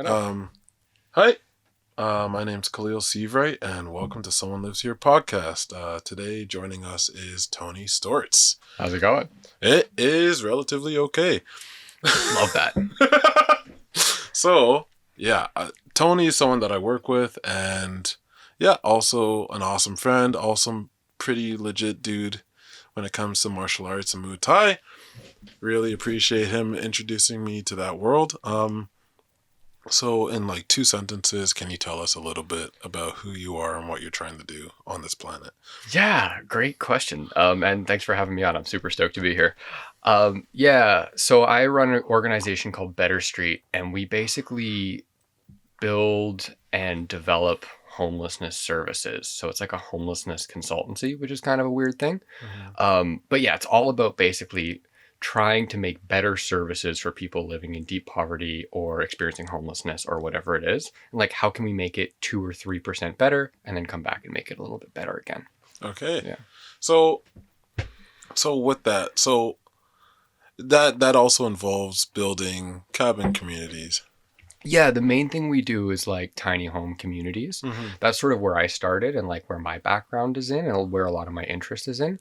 Um, Hi, my name's Khalil Seavright, and welcome to Someone Lives Here podcast. Today, joining us is Tony Stortz. How's it going? It is relatively okay. Love that. So, yeah, Tony is someone that I work with, and yeah, also an awesome friend, also pretty legit dude when it comes to martial arts and Muay Thai. Really appreciate him introducing me to that world. So, in like 2 sentences, can you tell us a little bit about who you are and what you're trying to do on this planet? Yeah, great question. And thanks for having me on. I'm super stoked to be here. So I run an organization called Better Street, and we basically build and develop homelessness services. So it's like a homelessness consultancy, which is kind of a weird thing. But yeah, it's all about basically trying to make better services for people living in deep poverty or experiencing homelessness or whatever it is. Like, how can we make it 2 or 3% better and then come back and make it a little bit better again? Okay. Yeah. So with that, that also involves building cabin communities. Yeah, the main thing we do is like tiny home communities. That's sort of where I started and like where my background is in and where a lot of my interest is in.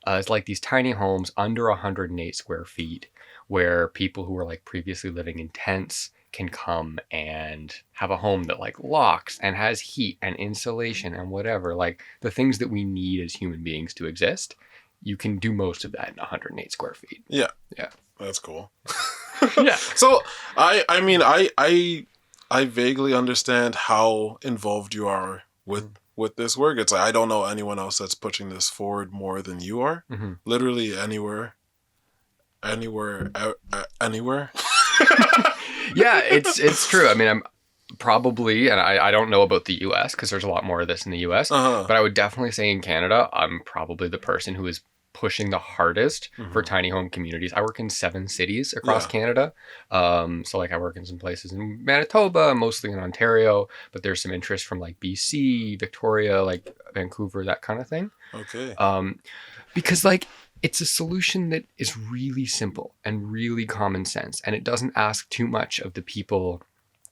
It's like these tiny homes under 108 square feet where people who were like previously living in tents can come and have a home that like locks and has heat and insulation and whatever, like the things that we need as human beings to exist. You can do most of that in 108 square feet. Yeah. Yeah. That's cool. Yeah. So I mean I vaguely understand how involved you are with this work. It's like I don't know anyone else that's pushing this forward more than you are. Literally anywhere. Yeah, it's true. I mean, I'm probably, and I don't know about the US because there's a lot more of this in the US, but I would definitely say in Canada, I'm probably the person who is pushing the hardest for tiny home communities. I work in 7 cities across Canada. So like I work in some places in Manitoba, mostly in Ontario, but there's some interest from like BC, Victoria, like Vancouver, that kind of thing. Okay. Because like it's a solution that is really simple and really common sense, and it doesn't ask too much of the people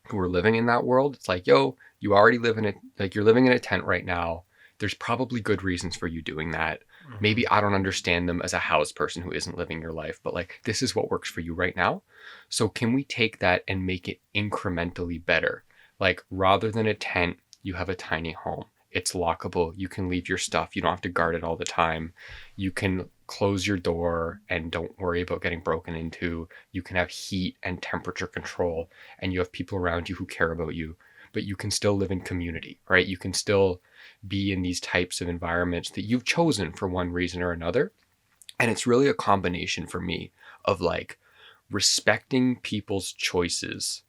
who are living in that world. It's like, yo, you already live in it, like you're living in a tent right now. There's probably good reasons for you doing that. Maybe I don't understand them as a housed person who isn't living your life, but like this is what works for you right now. So can we take that and make it incrementally better? Like rather than a tent, you have a tiny home. It's lockable. You can leave your stuff. You don't have to guard it all the time. You can close your door and don't worry about getting broken into. You can have heat and temperature control, and you have people around you who care about you, but you can still live in community, right? You can still be in these types of environments that you've chosen for one reason or another. And it's really a combination for me of like respecting people's choices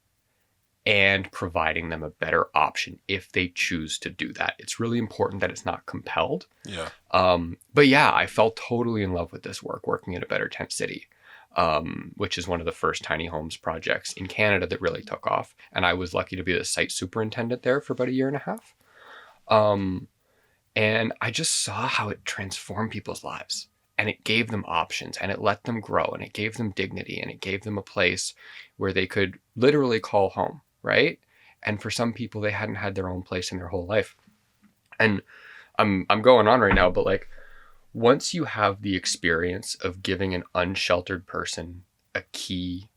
and providing them a better option if they choose to do that. It's really important that it's not compelled. Yeah. But yeah, I fell totally in love with this work, working at a Better Tent City, which is one of the first tiny homes projects in Canada that really took off. And I was lucky to be the site superintendent there for about a year and a half. And I just saw how it transformed people's lives, and it gave them options, and it let them grow, and it gave them dignity, and it gave them a place where they could literally call home, right? And for some people, they hadn't had their own place in their whole life. And I'm going on right now, but like once you have the experience of giving an unsheltered person a key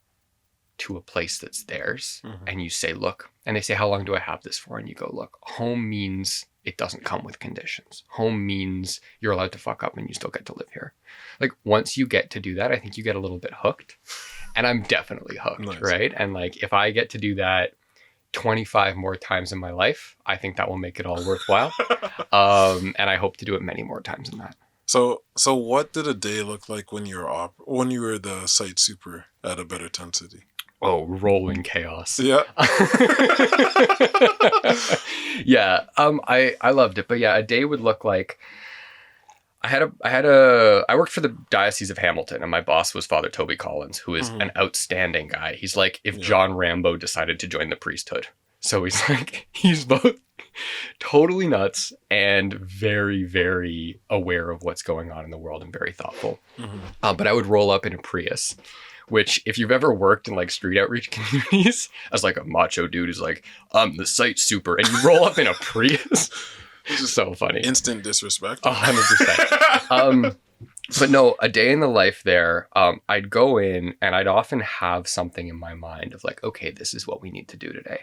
to a place that's theirs, and you say, look, and they say, how long do I have this for? And you go, look, home means it doesn't come with conditions. Home means you're allowed to fuck up and you still get to live here. Like once you get to do that, I think you get a little bit hooked, and I'm definitely hooked. Nice. Right? And like, if I get to do that 25 more times in my life, I think that will make it all worthwhile. And I hope to do it many more times than that. So what did a day look like when you were the site super at a Better Tent City? Oh, rolling chaos. Yeah. Yeah. I loved it. But yeah, a day would look like I worked for the Diocese of Hamilton, and my boss was Father Toby Collins, who is an outstanding guy. He's like if John Rambo decided to join the priesthood. So he's like, he's both totally nuts and very, very aware of what's going on in the world and very thoughtful. But I would roll up in a Prius, which if you've ever worked in like street outreach communities as like a macho dude who's like, I'm the site super, and you roll up in a Prius. It's just so funny. Instant disrespect. 100%. But no, a day in the life there, I'd go in and I'd often have something in my mind of like, okay, this is what we need to do today.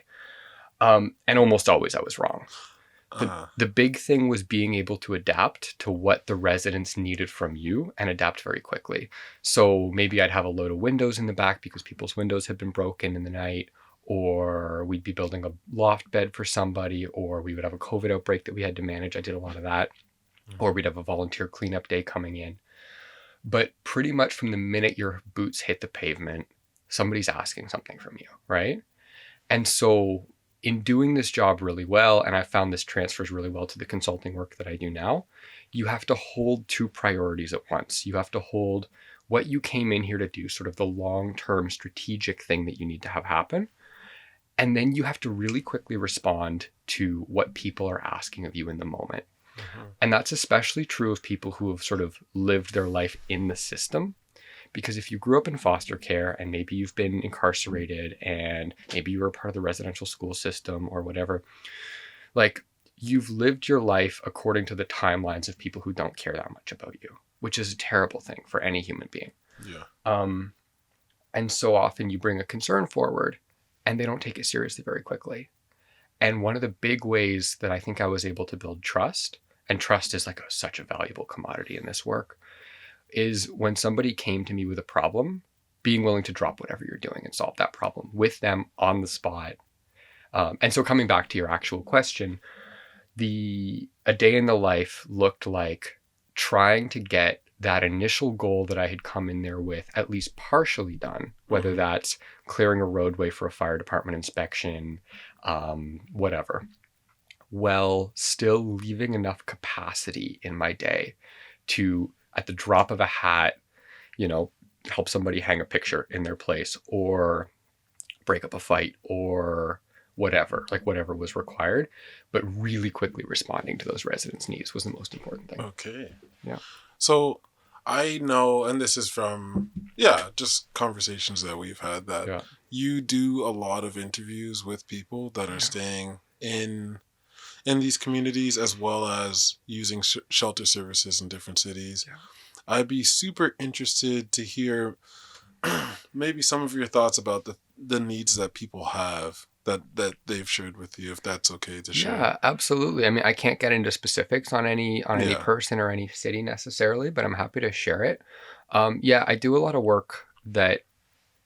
And almost always I was wrong. The big thing was being able to adapt to what the residents needed from you and adapt very quickly. So maybe I'd have a load of windows in the back because people's windows had been broken in the night, or we'd be building a loft bed for somebody, or we would have a COVID outbreak that we had to manage. I did a lot of that. Or we'd have a volunteer cleanup day coming in. But pretty much from the minute your boots hit the pavement, somebody's asking something from you, right? And so in doing this job really well, and I found this transfers really well to the consulting work that I do now, you have to hold two priorities at once. You have to hold what you came in here to do, sort of the long-term strategic thing that you need to have happen. And then you have to really quickly respond to what people are asking of you in the moment. And that's especially true of people who have sort of lived their life in the system. Because if you grew up in foster care and maybe you've been incarcerated and maybe you were a part of the residential school system or whatever, like you've lived your life according to the timelines of people who don't care that much about you, which is a terrible thing for any human being. Yeah. And so often you bring a concern forward and they don't take it seriously very quickly. And one of the big ways that I think I was able to build trust, and trust is like such a valuable commodity in this work, is when somebody came to me with a problem, being willing to drop whatever you're doing and solve that problem with them on the spot. And so coming back to your actual question, a day in the life looked like trying to get that initial goal that I had come in there with at least partially done, whether that's clearing a roadway for a fire department inspection, whatever, while still leaving enough capacity in my day to, at the drop of a hat, help somebody hang a picture in their place or break up a fight or whatever was required, but really quickly responding to those residents' needs was the most important thing. Okay. Yeah. So I know, and this is from, just conversations that we've had, that you do a lot of interviews with people that are staying in these communities, as well as using shelter services in different cities. Yeah. I'd be super interested to hear maybe some of your thoughts about the needs that people have that they've shared with you, if that's okay to share. Yeah, absolutely. I mean, I can't get into specifics on any person or any city necessarily, but I'm happy to share it. I do a lot of work that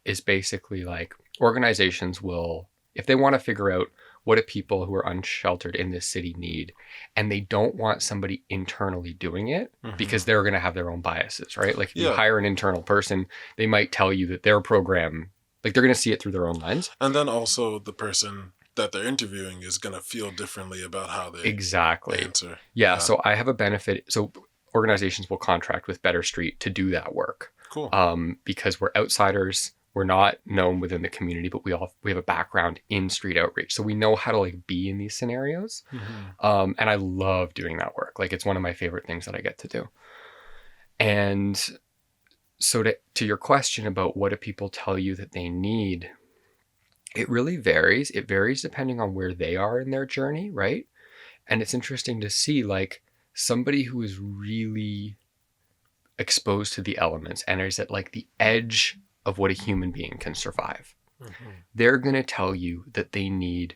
is basically like organizations will, if they want to figure out what do people who are unsheltered in this city need, and they don't want somebody internally doing it because they're going to have their own biases, right? Like if you hire an internal person, they might tell you that their program, like they're going to see it through their own lens. And then also the person that they're interviewing is going to feel differently about how they answer. Yeah. So I have a benefit. So organizations will contract with Better Street to do that work. Cool. Because we're outsiders. We're not known within the community, but we have a background in street outreach. So we know how to like be in these scenarios. And I love doing that work. Like it's one of my favorite things that I get to do. And so to your question about what do people tell you that they need, it really varies. It varies depending on where they are in their journey, right? And it's interesting to see like somebody who is really exposed to the elements and is at like the edge of what a human being can survive. They're going to tell you that they need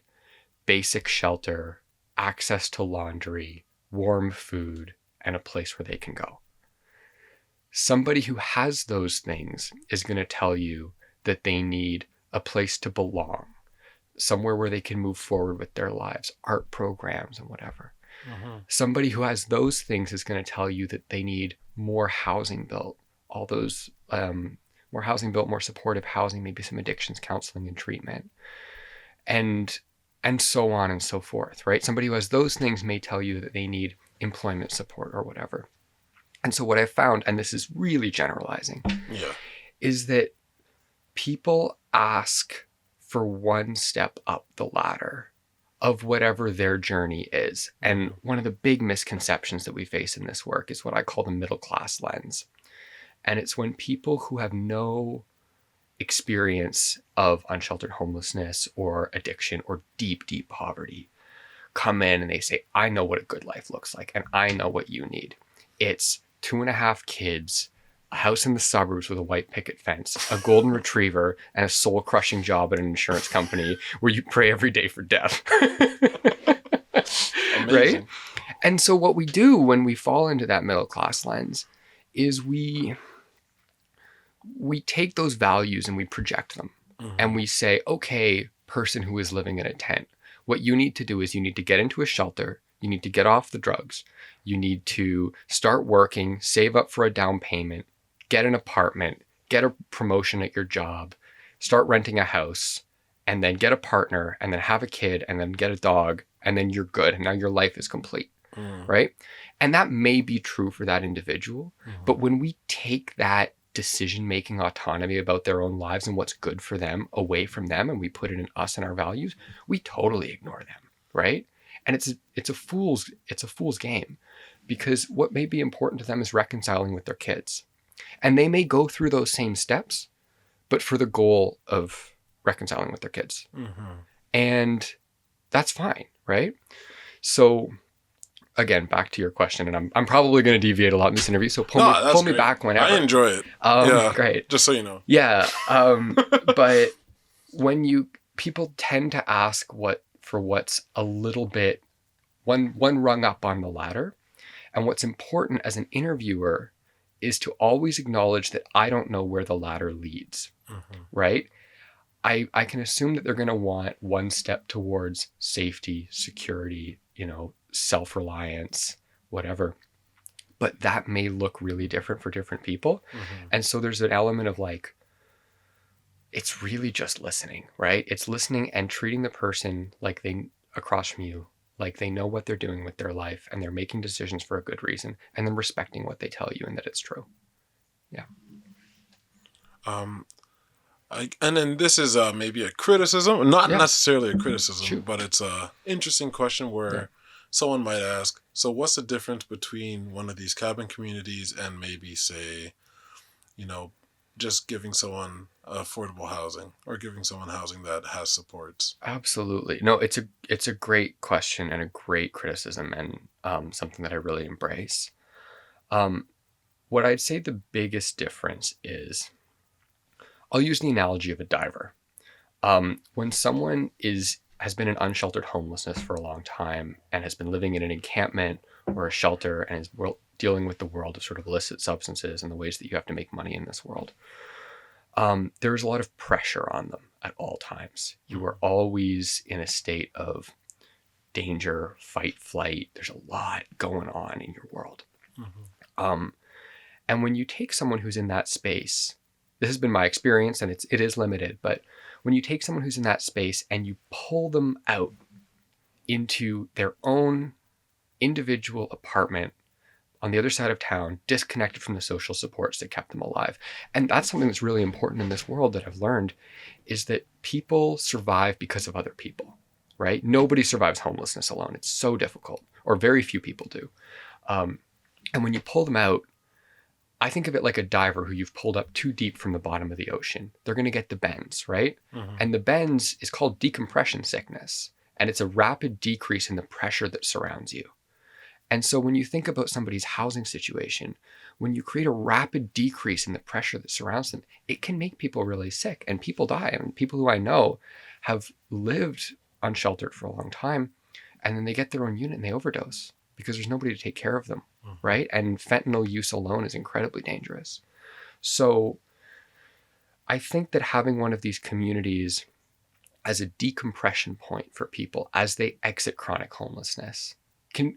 basic shelter, access to laundry, warm food, and a place where they can go. Somebody who has those things is going to tell you that they need a place to belong, somewhere where they can move forward with their lives, art programs and whatever. Somebody who has those things is going to tell you that they need more housing built, all those more housing built, more supportive housing, maybe some addictions counseling and treatment, and so on and so forth, right? Somebody who has those things may tell you that they need employment support or whatever. And so what I found, and this is really generalizing, is that people ask for one step up the ladder of whatever their journey is. And one of the big misconceptions that we face in this work is what I call the middle class lens. And it's when people who have no experience of unsheltered homelessness or addiction or deep, deep poverty come in and they say, I know what a good life looks like, and I know what you need. It's 2.5 kids, a house in the suburbs with a white picket fence, a golden retriever, and a soul-crushing job at an insurance company where you pray every day for death. Right? And so what we do when we fall into that middle class lens is we take those values and we project them. And we say, okay, person who is living in a tent, what you need to do is you need to get into a shelter. You need to get off the drugs. You need to start working, save up for a down payment, get an apartment, get a promotion at your job, start renting a house, and then get a partner, and then have a kid, and then get a dog, and then you're good. And now your life is complete, right? And that may be true for that individual. But when we take that decision-making autonomy about their own lives and what's good for them away from them, and we put it in us and our values, we totally ignore them, right? And it's a fool's game, because what may be important to them is reconciling with their kids. And they may go through those same steps, but for the goal of reconciling with their kids. And that's fine, right? So again, back to your question, and I'm probably going to deviate a lot in this interview, so pull me back whenever. I enjoy it. Great. Just so you know. Yeah. But when people tend to ask for what's a little bit one rung up on the ladder, and what's important as an interviewer is to always acknowledge that I don't know where the ladder leads, right? I can assume that they're going to want one step towards safety, security, self-reliance, whatever. But that may look really different for different people. And so there's an element of like, it's really just listening, right? It's listening and treating the person like across from you, like they know what they're doing with their life and they're making decisions for a good reason, and then respecting what they tell you and that it's true. Yeah. And then this is maybe a criticism, not necessarily a criticism, but it's a interesting question where someone might ask, so what's the difference between one of these cabin communities and maybe, say, just giving someone affordable housing or giving someone housing that has supports? Absolutely. No, it's a great question and a great criticism, and something that I really embrace. What I'd say the biggest difference is, I'll use the analogy of a diver. When someone has been in unsheltered homelessness for a long time and has been living in an encampment or a shelter and is dealing with the world of sort of illicit substances and the ways that you have to make money in this world, there's a lot of pressure on them at all times. You are always in a state of danger, fight, flight. There's a lot going on in your world. And when you take someone who's in that space, this has been my experience and it is limited, but when you take someone who's in that space and you pull them out into their own individual apartment on the other side of town, disconnected from the social supports that kept them alive. And that's something that's really important in this world that I've learned, is that people survive because of other people, right? Nobody survives homelessness alone. It's so difficult, or very few people do. And when you pull them out, I think of it like a diver who you've pulled up too deep from the bottom of the ocean. They're going to get the bends, right? And the bends is called decompression sickness. And it's a rapid decrease in the pressure that surrounds you. And so when you think about somebody's housing situation, when you create a rapid decrease in the pressure that surrounds them, it can make people really sick, and people die. I mean, people who I know have lived unsheltered for a long time, and then they get their own unit and they overdose because there's nobody to take care of them, right? And fentanyl use alone is incredibly dangerous. So I think that having one of these communities as a decompression point for people as they exit chronic homelessness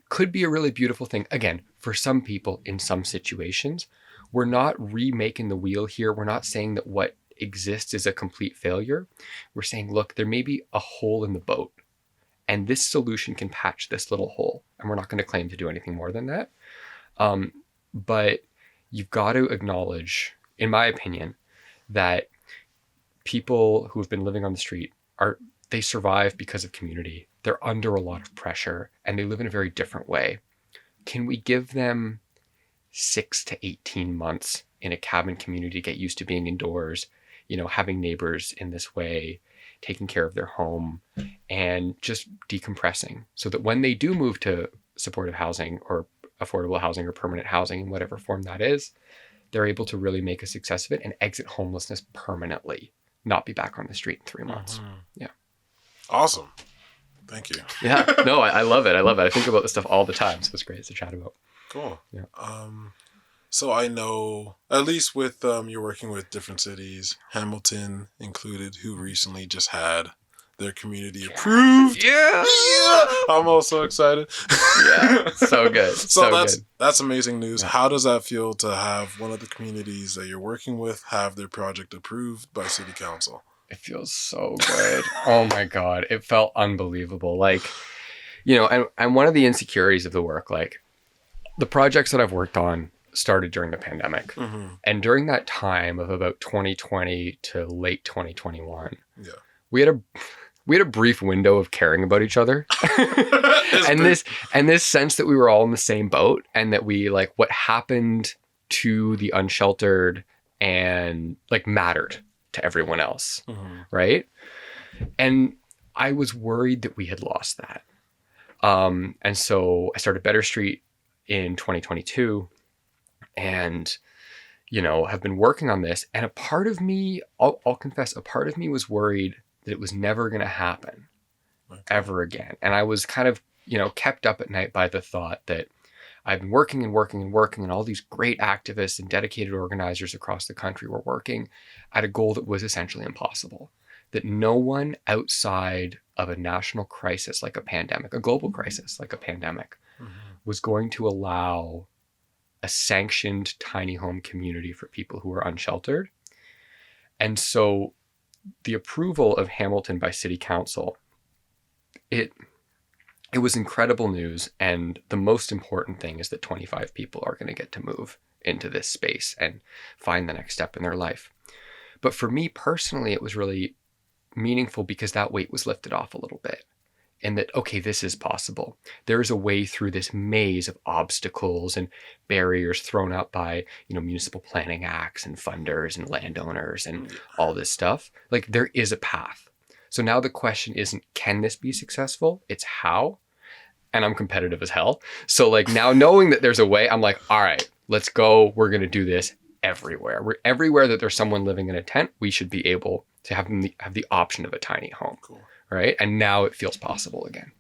could be a really beautiful thing. Again, for some people in some situations, we're not remaking the wheel here. We're not saying that what exists is a complete failure. We're saying, look, there may be a hole in the boat, and this solution can patch this little hole. And we're not going to claim to do anything more than that. But you've got to acknowledge, in my opinion, that people who have been living on the street they survive because of community. they're under a lot of pressure and they live in a very different way. Can we give them 6 to 18 months in a cabin community to get used to being indoors, having neighbors in this way, taking care of their home, and just decompressing, so that when they do move to supportive housing or affordable housing or permanent housing in whatever form that is, they're able to really make a success of it and exit homelessness permanently, not be back on the street in 3 months. Mm-hmm. Yeah. Awesome. Thank you. Yeah. No, I love it. I think about this stuff all the time. So it's great to chat about. Cool. Yeah. So I know, at least with you're working with different cities, Hamilton included, who recently just had their community approved. Yeah. I'm also excited. Yeah. So good. So good. that's amazing news. Yeah. How does that feel to have one of the communities that you're working with have their project approved by city council? It feels so good. Oh my God. It felt unbelievable. Like, and one of the insecurities of the work, like the projects that I've worked on started during the pandemic. Mm-hmm. And during that time of about 2020 to late 2021, yeah, we had a brief window of caring about each other. and this sense that we were all in the same boat, and that we, like, what happened to the unsheltered and like mattered to everyone else. Mm-hmm. Right. And I was worried that we had lost that. And so I started Better Street in 2022 and, have been working on this. And a part of me, I'll confess, a part of me was worried that it was never going to happen ever again. And I was kind of, kept up at night by the thought that I've been working and working and working, and all these great activists and dedicated organizers across the country were working at a goal that was essentially impossible. That no one outside of a national crisis like a pandemic, a global crisis like a pandemic, mm-hmm. was going to allow a sanctioned tiny home community for people who are unsheltered. And so the approval of Hamilton by City Council, it was incredible news. And the most important thing is that 25 people are going to get to move into this space and find the next step in their life. But for me personally, it was really meaningful because that weight was lifted off a little bit. And that, okay, this is possible. There is a way through this maze of obstacles and barriers thrown up by, municipal planning acts and funders and landowners and all this stuff. Like, there is a path. So now the question isn't, can this be successful? It's how. And I'm competitive as hell. So like now knowing that there's a way, I'm like, all right, let's go. We're going to do this everywhere. Everywhere that there's someone living in a tent, we should be able to have the option of a tiny home. Cool. Right. And now it feels possible again.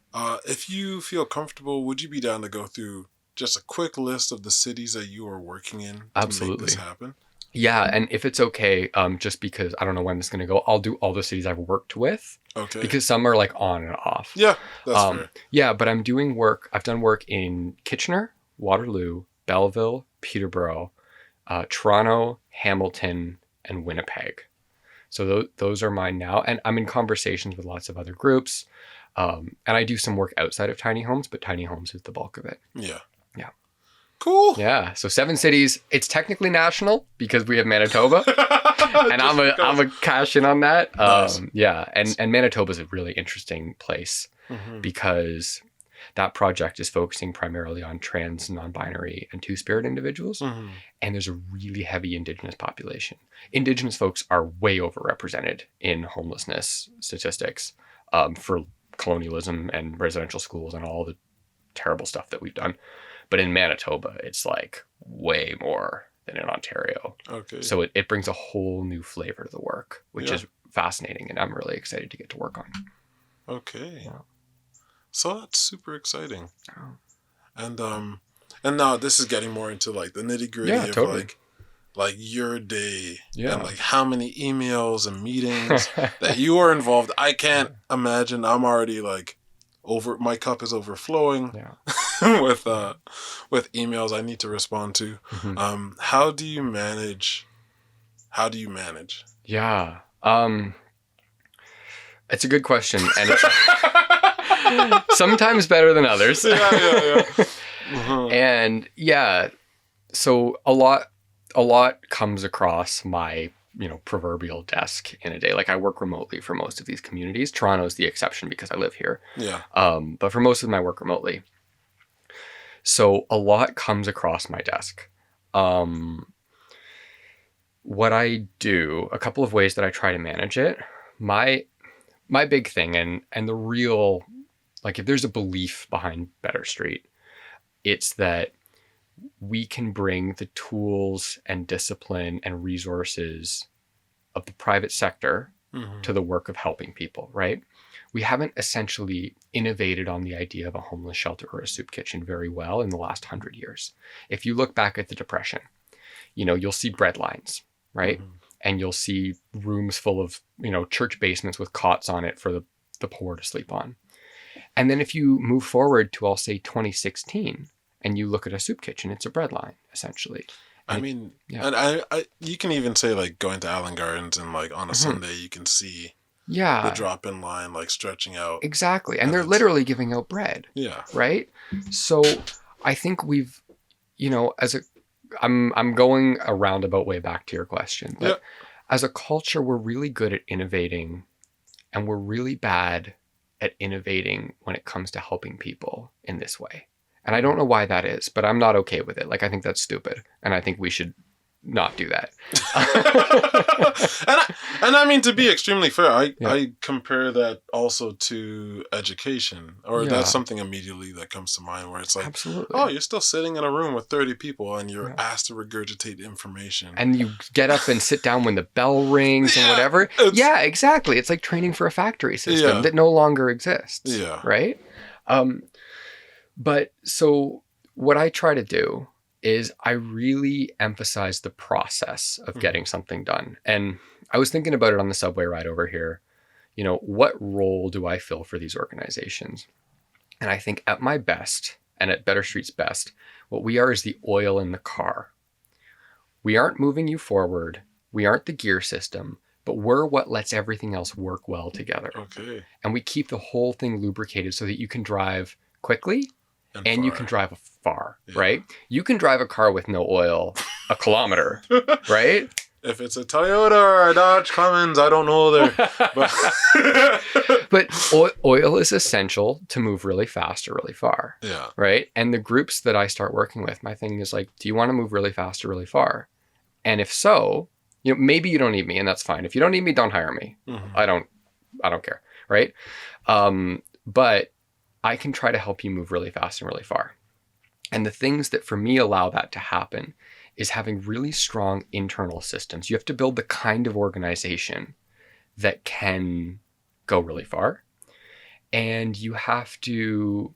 If you feel comfortable, would you be down to go through just a quick list of the cities that you are working in to Absolutely. make this happen? Yeah. And if it's okay, just because I don't know when this is going to go, I'll do all the cities I've worked with. Okay. Because some are like on and off. Yeah, that's fair. Yeah, but I've done work in Kitchener, Waterloo, Belleville, Peterborough, Toronto, Hamilton, and Winnipeg. So those are mine now. And I'm in conversations with lots of other groups. And I do some work outside of tiny homes, but tiny homes is the bulk of it. Yeah. Yeah. Cool. Yeah. So 7 cities. It's technically national because we have Manitoba. And I'm a cash in on that. Nice. Yeah. And Manitoba is a really interesting place because that project is focusing primarily on trans, non-binary, and two-spirit individuals. Mm-hmm. And there's a really heavy Indigenous population. Indigenous folks are way overrepresented in homelessness statistics for colonialism and residential schools and all the terrible stuff that we've done. But in Manitoba, it's like way more than in Ontario. Okay. So it brings a whole new flavor to the work, which is fascinating. And I'm really excited to get to work on. Okay. Yeah. So that's super exciting. Oh. And now this is getting more into like the nitty gritty of totally. like your day and like how many emails and meetings that you are involved. I can't imagine. I'm already like my cup is overflowing with emails I need to respond to. Mm-hmm. How do you manage? Yeah. It's a good question, and it's sometimes better than others. Yeah. Uh-huh. And so a lot comes across my proverbial desk in a day. Like I work remotely for most of these communities. Toronto's the exception because I live here. Yeah. But for most of them, I work remotely. So a lot comes across my desk. What I do, a couple of ways that I try to manage it. My big thing and the real, like if there's a belief behind Better Street, it's that we can bring the tools and discipline and resources of the private sector to the work of helping people, right? We haven't essentially innovated on the idea of a homeless shelter or a soup kitchen very well in the last 100 years. If you look back at the Depression, you'll see bread lines, right? And you'll see rooms full of, church basements with cots on it for the poor to sleep on. And then if you move forward to, I'll say 2016, and you look at a soup kitchen, it's a bread line, essentially. And and you can even say like going to Allen Gardens and like on a Sunday, you can see the drop-in line like stretching out. Exactly. And they're literally giving out bread. Yeah. Right? So I think we've, I'm going a roundabout way back to your question. But as a culture, we're really good at innovating and we're really bad at innovating when it comes to helping people in this way. And I don't know why that is, but I'm not okay with it. Like, I think that's stupid. And I think we should not do that. and I mean, to be extremely fair, I compare that also to education, or that's something immediately that comes to mind where it's like, absolutely. Oh, you're still sitting in a room with 30 people and you're asked to regurgitate information. And you get up and sit down when the bell rings and whatever. Yeah, exactly. It's like training for a factory system that no longer exists. Yeah. Right? But so what I try to do is I really emphasize the process of getting something done. And I was thinking about it on the subway ride over here. What role do I fill for these organizations? And I think at my best, and at Better Street's best, what we are is the oil in the car. We aren't moving you forward. We aren't the gear system, but we're what lets everything else work well together. Okay. And we keep the whole thing lubricated so that you can drive quickly and you can drive far, right? You can drive a car with no oil a kilometer, right? If it's a Toyota or a Dodge Cummins, I don't know there. But oil is essential to move really fast or really far. Yeah. Right? And the groups that I start working with, my thing is like, do you want to move really fast or really far? And if so, maybe you don't need me and that's fine. If you don't need me, don't hire me. I don't care, right? But I can try to help you move really fast and really far. And the things that for me allow that to happen is having really strong internal systems. You have to build the kind of organization that can go really far. And you have to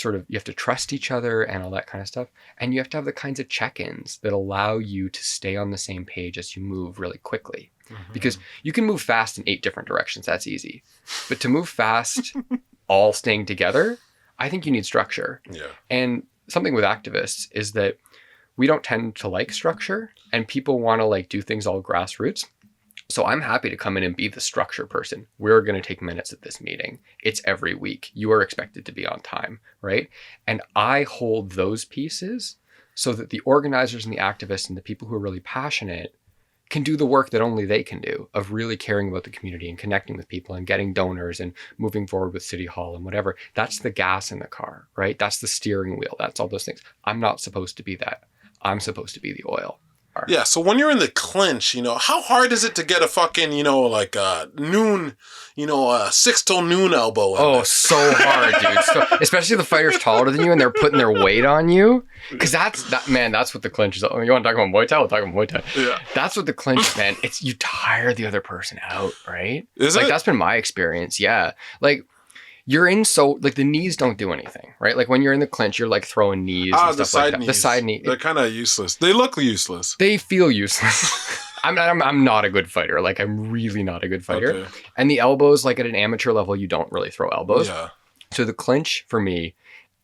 you have to trust each other and all that kind of stuff. And you have to have the kinds of check-ins that allow you to stay on the same page as you move really quickly. Because you can move fast in 8 different directions. That's easy. But to move fast, all staying together, I think you need structure. Yeah. And something with activists is that we don't tend to like structure and people want to like do things all grassroots. So I'm happy to come in and be the structure person. We're going to take minutes at this meeting. It's every week. You are expected to be on time, right? And I hold those pieces so that the organizers and the activists and the people who are really passionate can do the work that only they can do of really caring about the community and connecting with people and getting donors and moving forward with City Hall and whatever. That's the gas in the car, right? That's the steering wheel. That's all those things. I'm not supposed to be that. I'm supposed to be the oil. Yeah, so when you're in the clinch, how hard is it to get a fucking, like a noon, 6 till noon elbow? Oh, so hard, dude. So, especially the fighter's taller than you and they're putting their weight on you. Because that's what the clinch is. Oh, you want to talk about Muay Thai? We'll talk about Muay Thai. Yeah. That's what the clinch is, man. It's you tire the other person out, right? Is it? That's been my experience, yeah. Like, you're in the knees don't do anything, right? Like when you're in the clinch, you're like throwing knees and stuff like that. Knees. The side knee. They're kind of useless. They look useless. They feel useless. I'm not a good fighter. Like I'm really not a good fighter. Okay. And the elbows, like at an amateur level, you don't really throw elbows. Yeah. So the clinch for me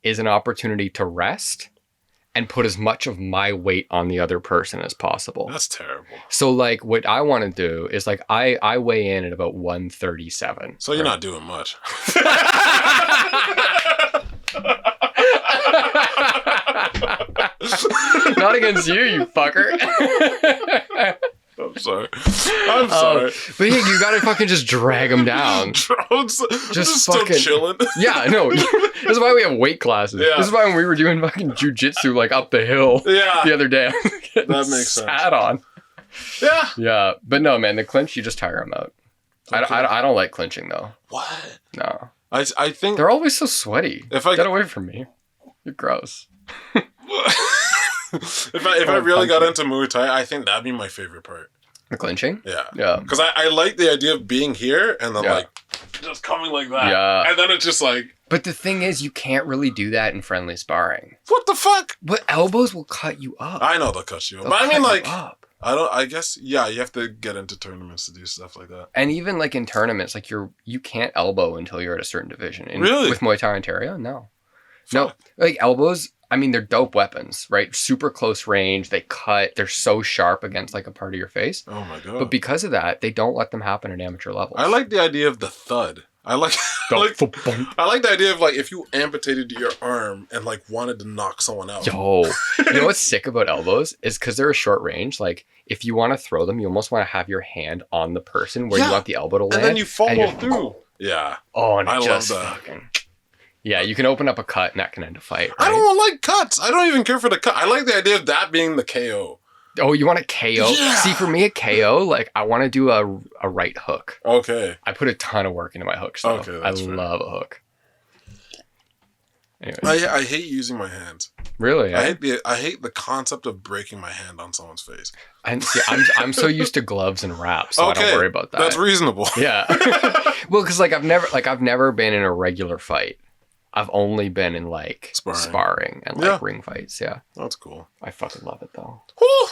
is an opportunity to rest and put as much of my weight on the other person as possible. That's terrible. So like what I want to do is like I weigh in at about 137. So you're not doing much. Not against you, you fucker. sorry. I'm sorry. But yeah, you gotta fucking just drag them down. I'm just fucking still chilling. Yeah, no. This is why we have weight classes. Yeah. This is why when we were doing fucking jujitsu like up the hill Yeah. the other day, That makes sense. sat on. Yeah. Yeah, but no, man, the clinch, you just tire them out. Okay. I don't like clinching though. What? No. I think They're always so sweaty. If I- Get away from me. You're gross. if I really got into Muay Thai, I think that'd be my favorite part. The clinching? Yeah. Yeah. Because I like the idea of being here and then Yeah. like just coming like that. Yeah. And then it's just like, But the thing is, you can't really do that in friendly sparring. what the fuck? But elbows will cut you up. I know they'll cut you. They'll But I mean cut you like, up. I guess, yeah, you have to get into tournaments to do stuff like that. And even like in tournaments, like you can't elbow until you're at a certain division. Really? With Muay Thai Ontario? No. Fuck. No. Like elbows, I mean, they're dope weapons, right? Super close range. They cut. They're so sharp against like a part of your face. Oh my God. But because of that, they don't let them happen at amateur levels. I like the idea of the thud. I like I like the idea of like if you amputated your arm and like wanted to knock someone out. Yo, you know what's sick about elbows is because they're a short range. Like if you want to throw them, you almost want to have your hand on the person where you want the elbow to land. And then you follow you're- through. Yeah. Oh, and I it love just that. fucking. Yeah, you can open up a cut and that can end a fight. I right? don't like cuts. I don't even care for the cut. I like the idea of that being the KO. Oh, you want a KO? Yeah. See, for me, a KO, like I want to do a right hook. Okay. I put a ton of work into my hooks. Though. Okay, I that's fair. love a hook. Anyways, I hate using my hands. really? I hate the concept of breaking my hand on someone's face. And see, I'm so used to gloves and wraps, so I Okay, don't worry about that. That's reasonable. Yeah. Well, because like I've never been in a regular fight. I've only been in like sparring and like ring fights. Yeah. That's cool. I fucking love it though. Whew.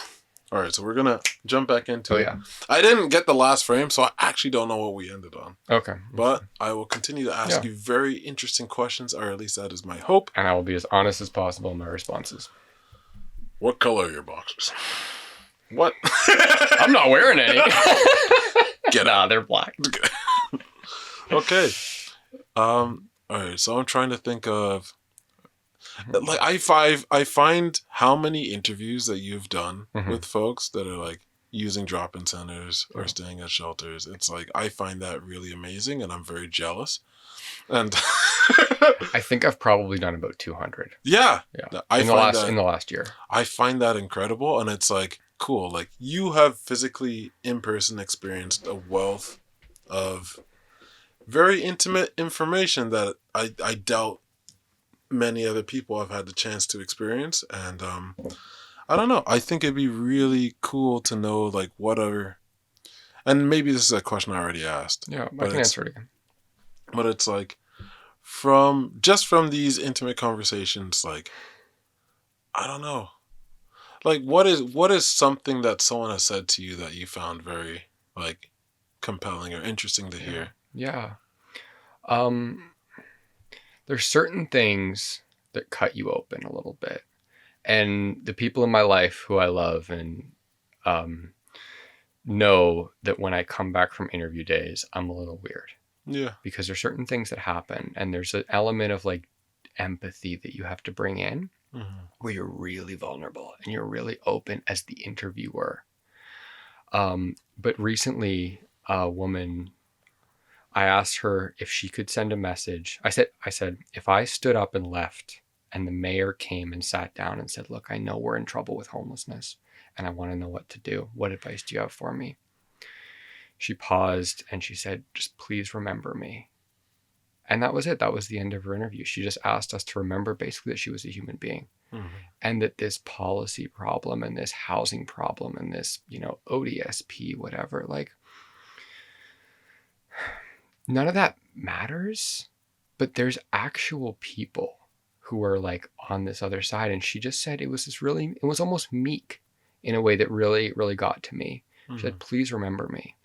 All right, so we're gonna jump back into it. Yeah. I didn't get the last frame, so I actually don't know what we ended on. Okay. But I will continue to ask you very interesting questions, or at least that is my hope. And I will be as honest as possible in my responses. What color are your boxers? What? I'm not wearing any. Get Nah, out. they're black. Okay. All right, so I'm trying to think of like I find how many interviews that you've done with folks that are like using drop-in centers or staying at shelters. It's like I find that really amazing and I'm very jealous. And I think I've probably done about 200. yeah. In the last year. I find that incredible and it's like cool. Like you have physically in person experienced a wealth of very intimate information that I doubt many other people have had the chance to experience. And I don't know. I think it'd be really cool to know like what are, and maybe this is a question I already asked. Yeah, I can answer it again. But it's like from these intimate conversations, like, I don't know. Like what is something that someone has said to you that you found very like compelling or interesting to hear? Yeah. There's certain things that cut you open a little bit. And the people in my life who I love and know that when I come back from interview days, I'm a little weird. Yeah. Because there's certain things that happen and there's an element of like empathy that you have to bring in where you're really vulnerable and you're really open as the interviewer. But recently a woman, I asked her if she could send a message. I said, if I stood up and left and the mayor came and sat down and said, look, I know we're in trouble with homelessness and I want to know what to do. What advice do you have for me? She paused and she said, just please remember me. And that was it. That was the end of her interview. She just asked us to remember basically that she was a human being and that this policy problem and this housing problem and this, ODSP, whatever, like, none of that matters, but there's actual people who are like on this other side. And she just said it was almost meek in a way that really, really got to me. She said, please remember me.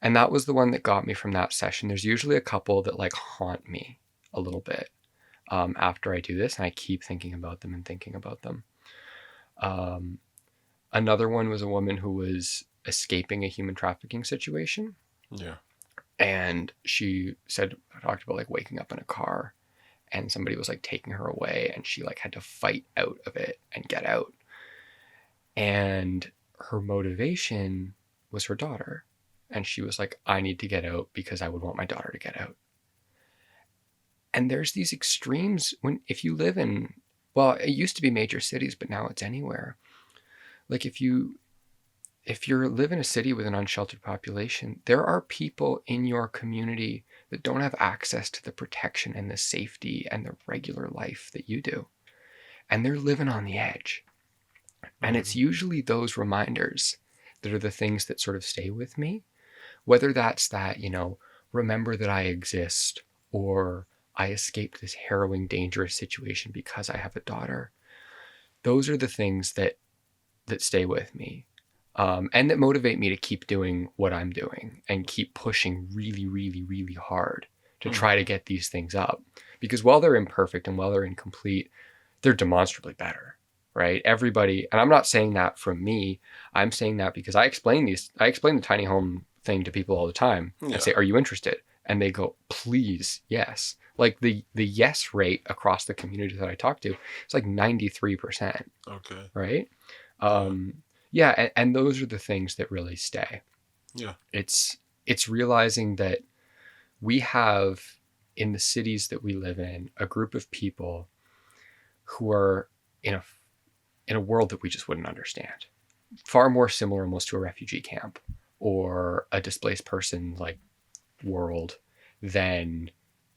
And that was the one that got me from that session. There's usually a couple that like haunt me a little bit after I do this. And I keep thinking about them and thinking about them. Another one was a woman who was escaping a human trafficking situation. Yeah. And she talked about like waking up in a car and somebody was like taking her away and she like had to fight out of it and get out. And her motivation was her daughter. And she was like, I need to get out because I would want my daughter to get out. And there's these extremes if you live in, well, it used to be major cities, but now it's anywhere. Like if you live in a city with an unsheltered population, there are people in your community that don't have access to the protection and the safety and the regular life that you do. And they're living on the edge. And it's usually those reminders that are the things that sort of stay with me. Whether that's that, remember that I exist, or I escaped this harrowing, dangerous situation because I have a daughter. Those are the things that stay with me. And that motivate me to keep doing what I'm doing and keep pushing really, really, really hard to try to get these things up. Because while they're imperfect and while they're incomplete, they're demonstrably better, right? Everybody, and I'm not saying that from me, I'm saying that because I explain the tiny home thing to people all the time. I say, are you interested? And they go, please, yes. Like the yes rate across the community that I talk to, it's like 93%. Okay. Right? Yeah, and those are the things that really stay. Yeah. It's realizing that we have in the cities that we live in a group of people who are in a world that we just wouldn't understand. Far more similar almost to a refugee camp or a displaced person like world than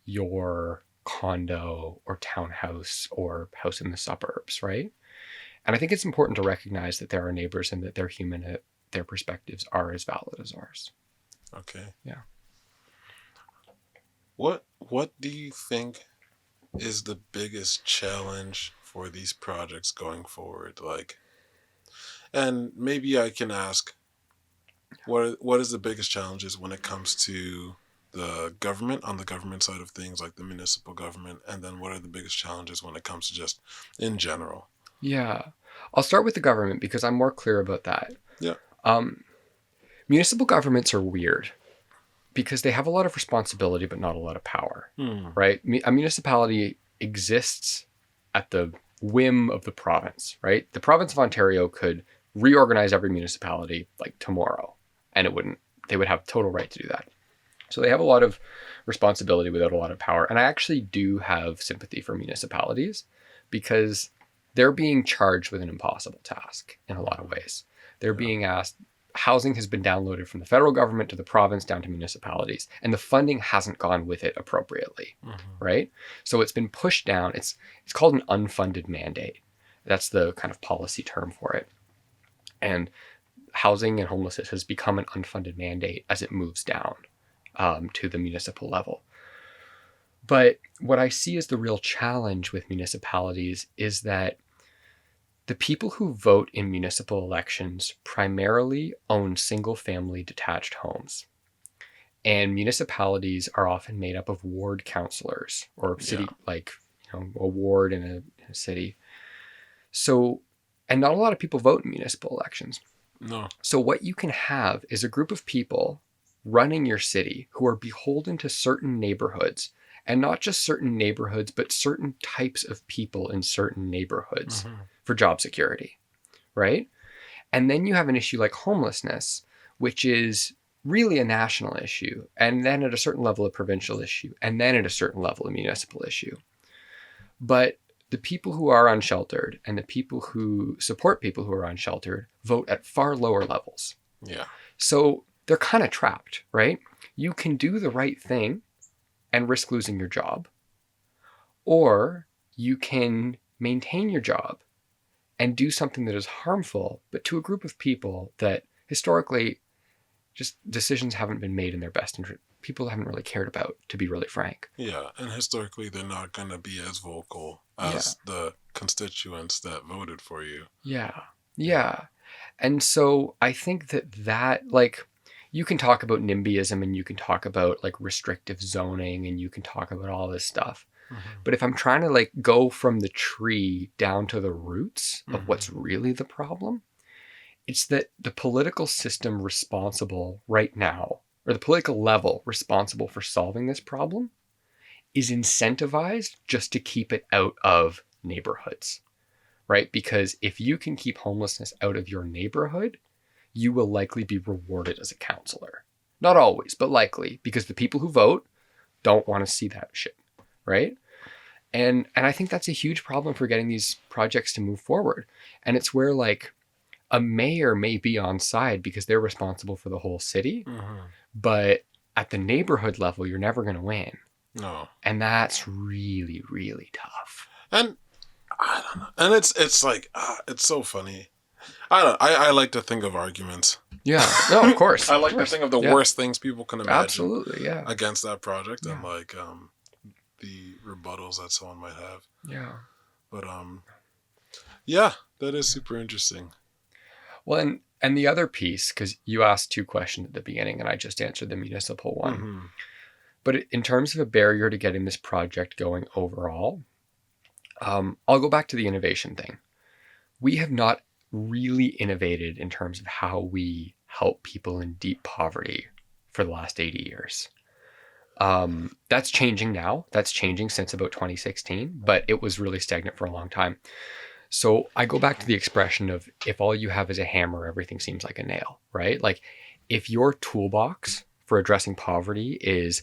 your condo or townhouse or house in the suburbs, right? And I think it's important to recognize that there are neighbors and that they're human, their perspectives are as valid as ours. Okay. Yeah. What do you think is the biggest challenge for these projects going forward? Like, and maybe I can ask, what is the biggest challenges when it comes to the government, on the government side of things, like the municipal government, and then what are the biggest challenges when it comes to just in general? Yeah. I'll start with the government because I'm more clear about that. Yeah. Municipal governments are weird because they have a lot of responsibility but not a lot of power, right? A municipality exists at the whim of the province, right? The province of Ontario could reorganize every municipality like tomorrow, and they would have total right to do that. So they have a lot of responsibility without a lot of power. And I actually do have sympathy for municipalities because they're being charged with an impossible task in a lot of ways. They're being asked, housing has been downloaded from the federal government to the province down to municipalities, and the funding hasn't gone with it appropriately, right? So it's been pushed down. It's called an unfunded mandate. That's the kind of policy term for it. And housing and homelessness has become an unfunded mandate as it moves down to the municipal level. But what I see as the real challenge with municipalities is that the people who vote in municipal elections primarily own single-family detached homes. And municipalities are often made up of ward councillors or city, a ward in a city. So, and not a lot of people vote in municipal elections. No. So what you can have is a group of people running your city who are beholden to certain neighborhoods, and not just certain neighborhoods, but certain types of people in certain neighborhoods for job security, right? And then you have an issue like homelessness, which is really a national issue, and then at a certain level a provincial issue, and then at a certain level a municipal issue. But the people who are unsheltered and the people who support people who are unsheltered vote at far lower levels. Yeah. So they're kind of trapped, right? You can do the right thing and risk losing your job, or you can maintain your job and do something that is harmful, but to a group of people that historically just decisions haven't been made in their best interest. People haven't really cared about, to be really frank. Yeah, and historically they're not going to be as vocal as the constituents that voted for you. Yeah. And so I think that like, you can talk about NIMBYism and you can talk about like restrictive zoning and you can talk about all this stuff. But if I'm trying to like go from the tree down to the roots of what's really the problem, it's that the political system responsible right now, or the political level responsible for solving this problem, is incentivized just to keep it out of neighborhoods, right? Because if you can keep homelessness out of your neighborhood, you will likely be rewarded as a counselor. Not always, but likely, because the people who vote don't want to see that shit, right? And I think that's a huge problem for getting these projects to move forward. And it's where like a mayor may be on side because they're responsible for the whole city, but at the neighborhood level, you're never going to win. No. And that's really, really tough. And I don't know. And it's like, it's so funny. I like to think of arguments. Yeah. No, of course. I like to think of the worst things people can imagine. Absolutely, yeah. Against that project and like the rebuttals that someone might have. Yeah. But yeah, that is super interesting. Well, and the other piece, because you asked 2 questions at the beginning and I just answered the municipal one. But in terms of a barrier to getting this project going overall, I'll go back to the innovation thing. We have not really innovated in terms of how we help people in deep poverty for the last 80 years. That's changing now. That's changing since about 2016, but it was really stagnant for a long time. So I go back to the expression of if all you have is a hammer, everything seems like a nail, right? Like if your toolbox for addressing poverty is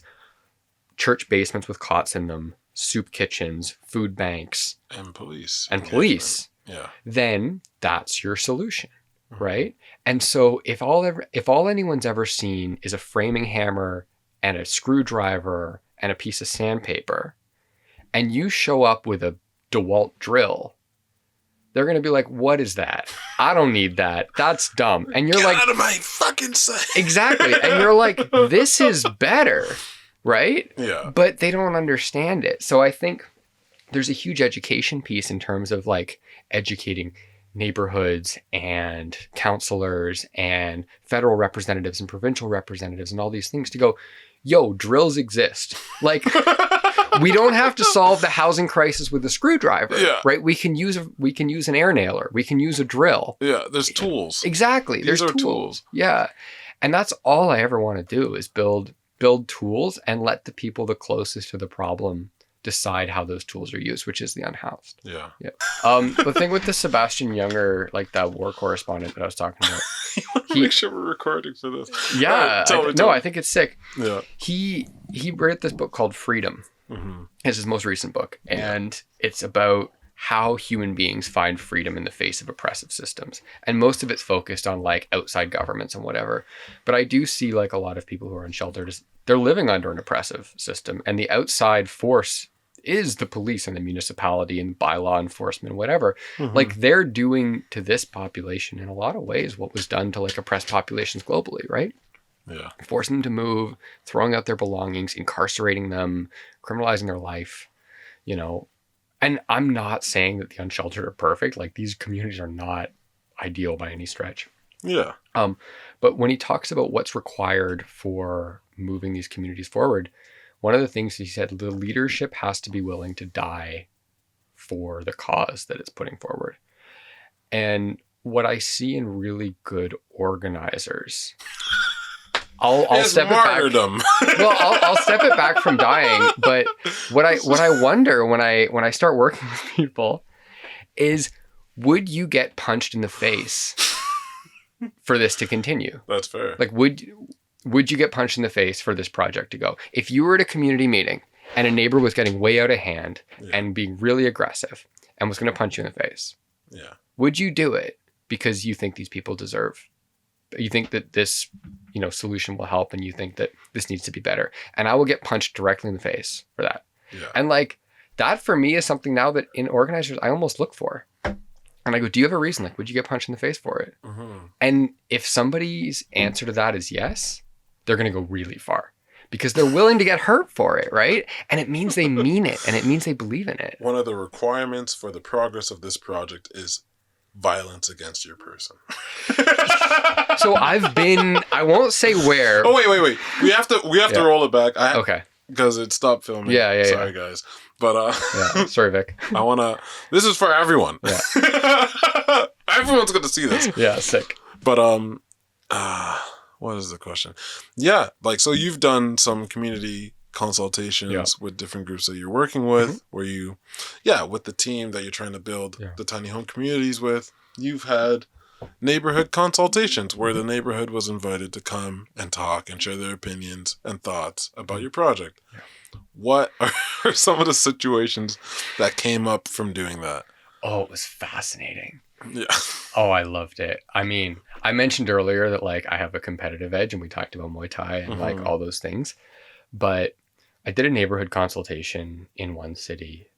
church basements with cots in them, soup kitchens, food banks, and police, yeah, then that's your solution, right? And so if all anyone's ever seen is a framing hammer and a screwdriver and a piece of sandpaper, and you show up with a DeWalt drill, they're going to be like, what is that? I don't need that. That's dumb. And you're Get like, out of my fucking sight. Exactly. And you're like, this is better, right? Yeah. But they don't understand it. So I think there's a huge education piece in terms of like educating neighborhoods and counselors and federal representatives and provincial representatives and all these things to go, yo, drills exist. Like, we don't have to solve the housing crisis with a screwdriver, right? We can use an air nailer. We can use a drill. Yeah, there's tools. Exactly. These there's are tools. Yeah. And that's all I ever want to do is build tools and let the people the closest to the problem decide how those tools are used, which is the unhoused. Yeah. The thing with the Sebastian Younger, like that war correspondent that I was talking about. You want to make sure we're recording for this. Yeah. I think it's sick. Yeah. He wrote this book called Freedom. It's his most recent book. And it's about how human beings find freedom in the face of oppressive systems. And most of it's focused on like outside governments and whatever. But I do see like a lot of people who are unsheltered, they're living under an oppressive system. And the outside force is the police and the municipality and bylaw enforcement, whatever. Like they're doing to this population in a lot of ways what was done to like oppressed populations globally, right? Yeah. Forcing them to move, throwing out their belongings, incarcerating them, criminalizing their life, you know. And I'm not saying that the unsheltered are perfect. Like these communities are not ideal by any stretch. Yeah. But when he talks about what's required for moving these communities forward, one of the things he said, the leadership has to be willing to die for the cause that it's putting forward. And what I see in really good organizers, I'll step it back. Well, I'll step it back from dying. But what I wonder when I start working with people is, would you get punched in the face for this to continue? That's fair. Like, would you get punched in the face for this project to go? If you were at a community meeting and a neighbor was getting way out of hand and being really aggressive and was going to punch you in the face, would you do it because you think these people deserve? You think that this, solution will help, and you think that this needs to be better, and I will get punched directly in the face for that. Yeah. And like that for me is something now that in organizers I almost look for. And I go, do you have a reason? Like, would you get punched in the face for it? And if somebody's answer to that is yes, they're going to go really far because they're willing to get hurt for it, right? And it means they mean it, and it means they believe in it. One of the requirements for the progress of this project is violence against your person. So I won't say where. Oh, wait. We have to roll it back. Okay. Because it stopped filming. Yeah. Sorry, guys. But sorry, Vic. This is for everyone. Yeah. Everyone's going to see this. Yeah, sick. But what is the question? Yeah, like, so you've done some community consultations with different groups that you're working with, where you, with the team that you're trying to build the tiny home communities with, you've had neighborhood consultations where the neighborhood was invited to come and talk and share their opinions and thoughts about your project. Yeah. What are some of the situations that came up from doing that? Oh, it was fascinating. Yeah. Oh, I loved it. I mean, I mentioned earlier that like I have a competitive edge and we talked about Muay Thai and like all those things. But I did a neighborhood consultation in one city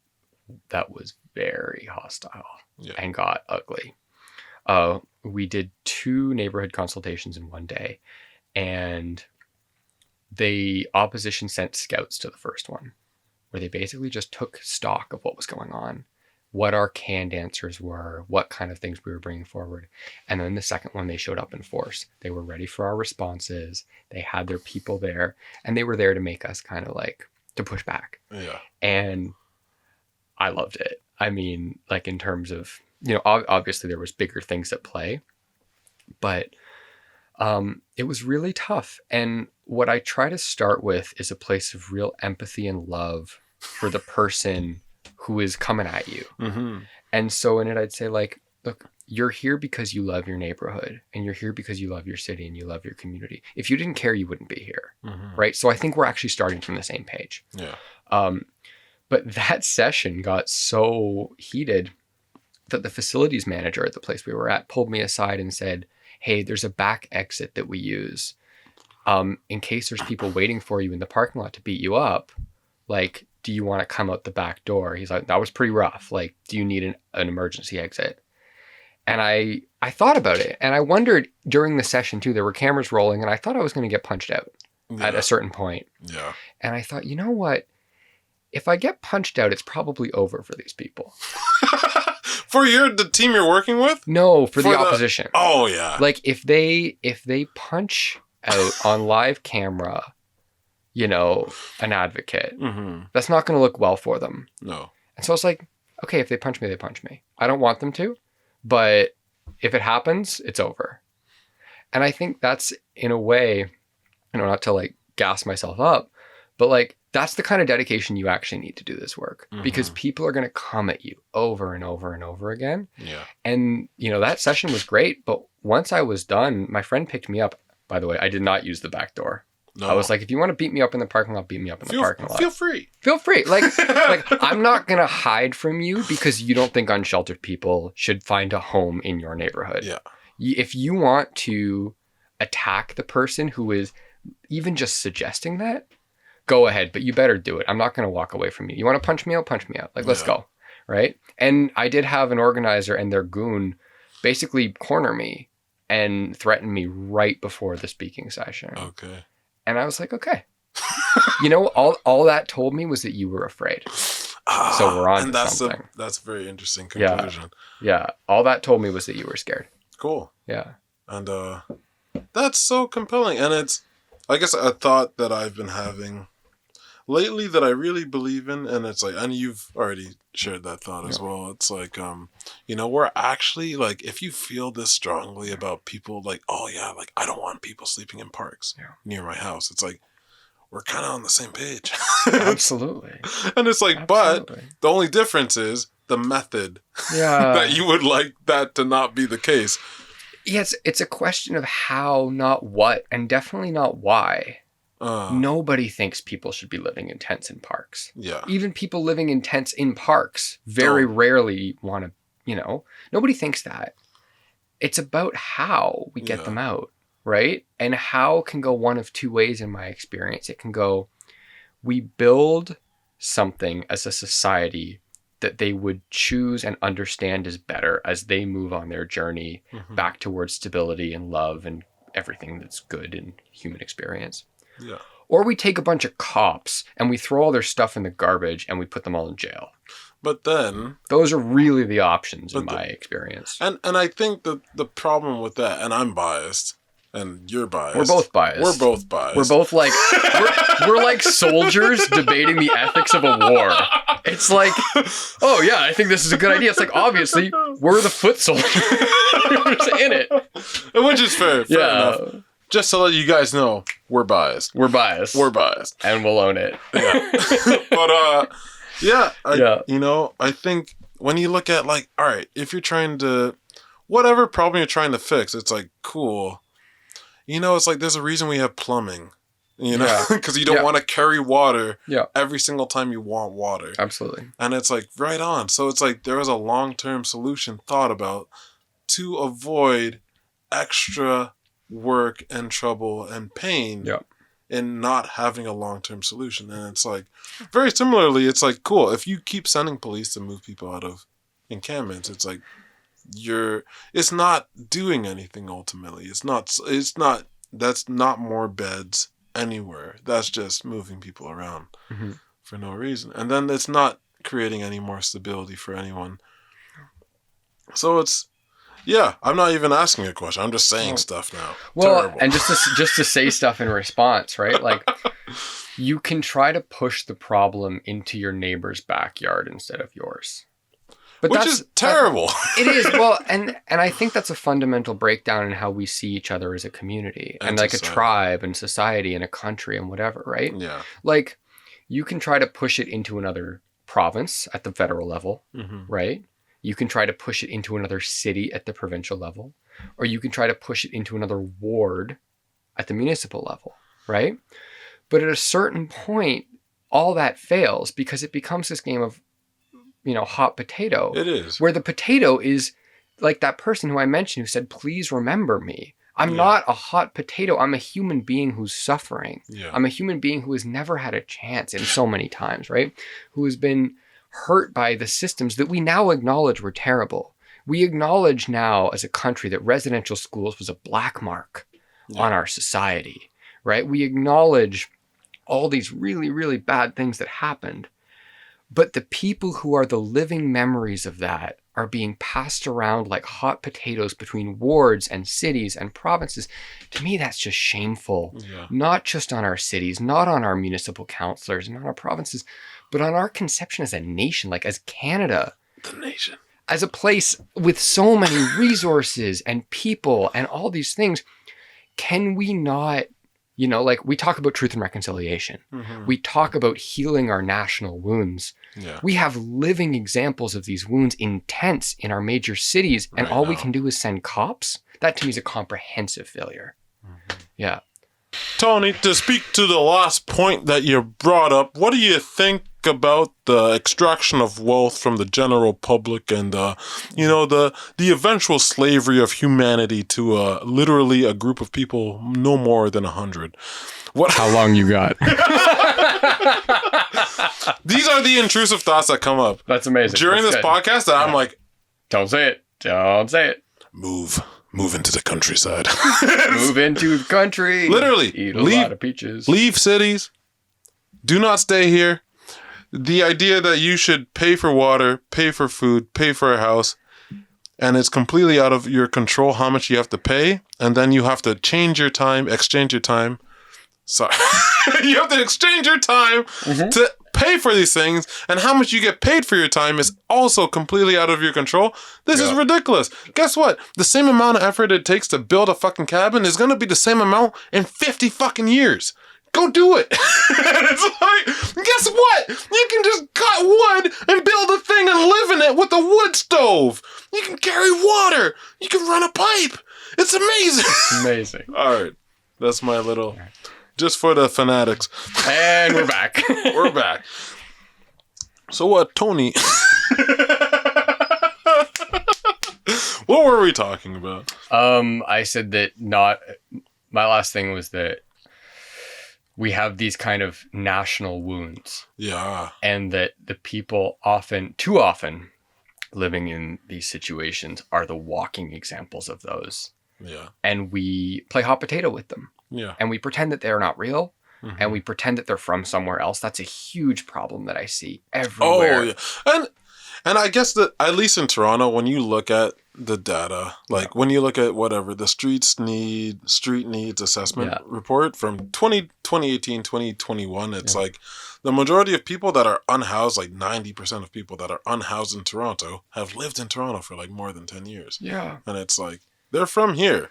that was very hostile and got ugly. We did 2 neighborhood consultations in one day, and the opposition sent scouts to the first one, where they basically just took stock of what was going on, what our canned answers were, what kind of things we were bringing forward. And then the second one, they showed up in force. They were ready for our responses. They had their people there, and they were there to make us kind of like, to push back. Yeah. And I loved it. I mean, like in terms of, you know, obviously there was bigger things at play, but it was really tough. And what I try to start with is a place of real empathy and love for the person who is coming at you. Mm-hmm. And so in it, I'd say like, look, you're here because you love your neighborhood, and you're here because you love your city and you love your community. If you didn't care, you wouldn't be here. Mm-hmm. Right. So I think we're actually starting from the same page. Yeah. But that session got so heated that the facilities manager at the place we were at pulled me aside and said, hey, there's a back exit that we use in case there's people waiting for you in the parking lot to beat you up. Like, do you want to come out the back door? He's like, that was pretty rough. Like, do you need an emergency exit? And I thought about it, and I wondered during the session too, there were cameras rolling, and I thought I was going to get punched out at a certain point. Yeah. And I thought, you know what? If I get punched out, it's probably over for these people. For the team you're working with? No, for the opposition. Oh yeah. Like if they punch out on live camera, you know, an advocate, that's not going to look well for them. No. And so I was like, okay, if they punch me, they punch me. I don't want them to, but if it happens, it's over. And I think that's in a way, you know, not to like gas myself up, but like that's the kind of dedication you actually need to do this work, because people are going to come at you over and over and over again. Yeah. And, you know, that session was great. But once I was done, my friend picked me up. By the way, I did not use the back door. No. I was like, if you want to beat me up in the parking lot, beat me up in the parking lot. Feel free. Feel free. Like I'm not going to hide from you because you don't think unsheltered people should find a home in your neighborhood. Yeah. If you want to attack the person who is even just suggesting that, go ahead, but you better do it. I'm not going to walk away from you. You want to punch me out? Punch me out. Like, let's go. Right. And I did have an organizer and their goon basically corner me and threaten me right before the speaking session. Okay. And I was like, okay. You know, all that told me was that you were afraid. So we're on to something. That's a very interesting conclusion. Yeah. All that told me was that you were scared. Cool. Yeah. And that's so compelling. And it's, I guess, a thought that I've been having lately that I really believe in. And it's like, and you've already shared that thought as well. It's like, you know, we're actually like, if you feel this strongly about people, like, oh yeah, like I don't want people sleeping in parks near my house. It's like, we're kind of on the same page. Absolutely. And it's like, but the only difference is the method that you would like that to not be the case. Yes, it's a question of how, not what, and definitely not why. Nobody thinks people should be living in tents in parks. Yeah. Even people living in tents in parks very rarely want to, you know, nobody thinks that. It's about how we get them out, right? And how can go one of two ways in my experience. It can go, we build something as a society that they would choose and understand is better as they move on their journey back towards stability and love and everything that's good in human experience. Yeah. Or we take a bunch of cops and we throw all their stuff in the garbage and we put them all in jail. But then... those are really the options in my experience. And I think that the problem with that, and I'm biased, and you're biased. We're both biased. We're both biased. We're both like, we're like soldiers debating the ethics of a war. It's like, oh yeah, I think this is a good idea. It's like, obviously, we're the foot soldiers in it. Which is fair enough. Just to let you guys know, we're biased. We're biased. We're biased. And we'll own it. Yeah. But, you know, I think when you look at like, all right, if you're trying to, whatever problem you're trying to fix, it's like, cool. You know, it's like there's a reason we have plumbing. You know, because you don't want to carry water every single time you want water. Absolutely. And it's like, right on. So it's like there was a long-term solution thought about to avoid extra work and trouble and pain in not having a long-term solution. And it's like, very similarly, it's like, cool, if you keep sending police to move people out of encampments, it's like, it's not doing anything ultimately. That's not more beds anywhere. That's just moving people around for no reason. And then it's not creating any more stability for anyone. So it's, I'm not even asking a question. I'm just saying stuff now. Well, terrible. And just to say stuff in response, right? Like, you can try to push the problem into your neighbor's backyard instead of yours. But which is terrible. It is. Well, and I think that's a fundamental breakdown in how we see each other as a community and like society. A tribe and society and a country and whatever, right? Yeah. Like, you can try to push it into another province at the federal level, right? You can try to push it into another city at the provincial level, or you can try to push it into another ward at the municipal level, right? But at a certain point, all that fails because it becomes this game of, hot potato. It is. Where the potato is like that person who I mentioned who said, please remember me. I'm not a hot potato. I'm a human being who's suffering. Yeah. I'm a human being who has never had a chance in so many times, right? Who has been hurt by the systems that we now acknowledge were terrible. We acknowledge now as a country that residential schools was a black mark on our society, right? We acknowledge all these really, really bad things that happened. But the people who are the living memories of that are being passed around like hot potatoes between wards and cities and provinces. To me, that's just shameful. Yeah. Not just on our cities, not on our municipal councillors, not on our provinces, but on our conception as a nation, like as Canada. The nation. As a place with so many resources and people and all these things. Can we not, like we talk about truth and reconciliation. We talk about healing our national wounds. Yeah. We have living examples of these wounds in tents in our major cities, and all we can do is send cops. That to me is a comprehensive failure. Yeah. Tony, to speak to the last point that you brought up, what do you think about the extraction of wealth from the general public and the eventual slavery of humanity to literally a group of people no more than 100? How long you got? These are the intrusive thoughts that come up. That's amazing. During this podcast that I'm like, don't say it. Don't say it. Move into the countryside. Move into the country. Literally. Eat a lot of peaches. Leave cities. Do not stay here. The idea that you should pay for water, pay for food, pay for a house, and it's completely out of your control how much you have to pay, and then you have to exchange your time. Sorry. You have to exchange your time to pay for these things, and how much you get paid for your time is also completely out of your control. This is ridiculous. Guess what? The same amount of effort it takes to build a fucking cabin is going to be the same amount in 50 fucking years. Go do it. It's like, guess what? You can just cut wood and build a thing and live in it with a wood stove. You can carry water. You can run a pipe. It's amazing. Amazing. All right. That's my little... Just for the fanatics. And we're back. We're back. So what, Tony? What were we talking about? I said that my last thing was that we have these kind of national wounds. Yeah. And that the people too often, living in these situations are the walking examples of those. Yeah. And we play hot potato with them. Yeah. And we pretend that they're not real. And we pretend that they're from somewhere else. That's a huge problem that I see everywhere. Oh, yeah. And I guess that, at least in Toronto, when you look at the data, like when you look at whatever, the street needs assessment report from 2018, 2021, it's like the majority of people that are unhoused, like 90% of people that are unhoused in Toronto have lived in Toronto for like more than 10 years. Yeah. And it's like, they're from here.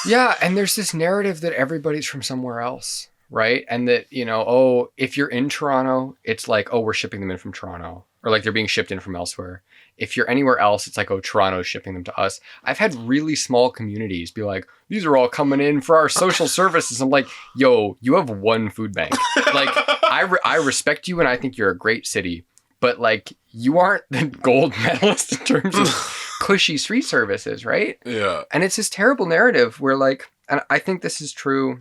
Yeah. And there's this narrative that everybody's from somewhere else. Right. And that, if you're in Toronto, it's like, oh, we're shipping them in from Toronto, or like they're being shipped in from elsewhere. If you're anywhere else, it's like, oh, Toronto's shipping them to us. I've had really small communities be like, these are all coming in for our social services. I'm like, yo, you have one food bank. Like, I respect you and I think you're a great city, but like, you aren't the gold medalist in terms of cushy street services, right? Yeah. And it's this terrible narrative where like, and I think this is true.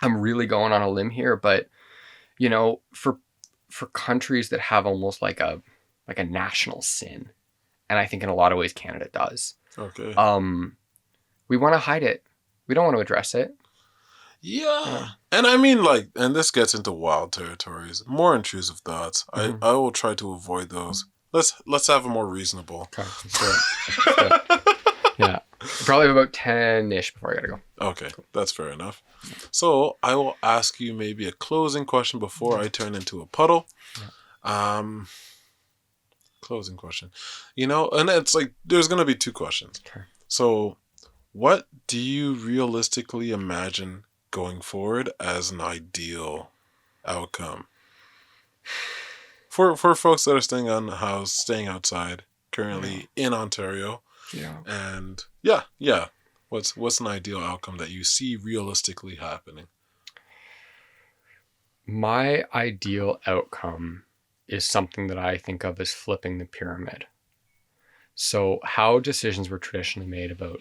I'm really going on a limb here, but you know, for countries that have almost like a national sin, and I think in a lot of ways Canada does. Okay. We want to hide it. We don't want to address it. Yeah. And I mean, like, and this gets into wild territories, more intrusive thoughts. I will try to avoid those. Let's have a more reasonable. Okay, let's do it. Yeah. Probably about 10-ish before I gotta go. Okay, that's fair enough. So I will ask you maybe a closing question before I turn into a puddle. Yeah. Closing question. You know, and it's like, there's going to be two questions. Okay. So what do you realistically imagine going forward as an ideal outcome? For folks that are staying unhoused, staying outside, currently in Ontario. Yeah. And yeah. What's an ideal outcome that you see realistically happening? My ideal outcome is something that I think of as flipping the pyramid. So how decisions were traditionally made about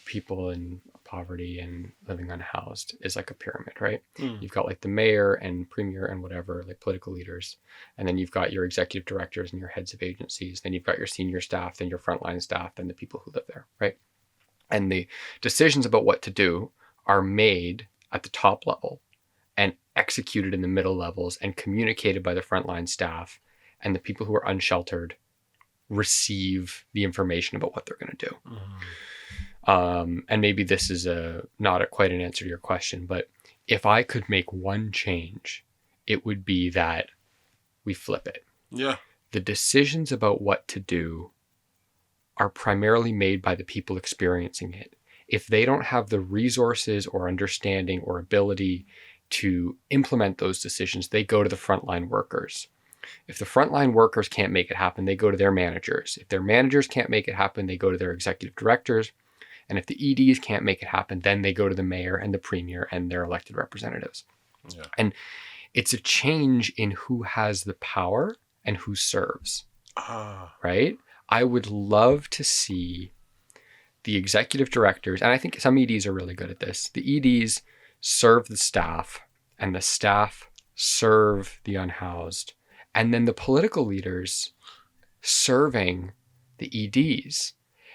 people in poverty and living unhoused is like a pyramid, right? You've got like the mayor and premier and whatever, like political leaders. And then you've got your executive directors and your heads of agencies. Then you've got your senior staff, then your frontline staff, and the people who live there, right? And the decisions about what to do are made at the top level and executed in the middle levels and communicated by the frontline staff, and the people who are unsheltered receive the information about what they're going to do. And maybe this is not quite an answer to your question, but if I could make one change, it would be that we flip it. Yeah. The decisions about what to do are primarily made by the people experiencing it. If they don't have the resources or understanding or ability to implement those decisions, they go to the frontline workers. If the frontline workers can't make it happen, they go to their managers. If their managers can't make it happen, they go to their executive directors. And if the EDs can't make it happen, then they go to the mayor and the premier and their elected representatives. Yeah. And it's a change in who has the power and who serves, right? I would love to see the executive directors, and I think some EDs are really good at this. The EDs serve the staff, and the staff serve the unhoused, and then the political leaders serving the EDs.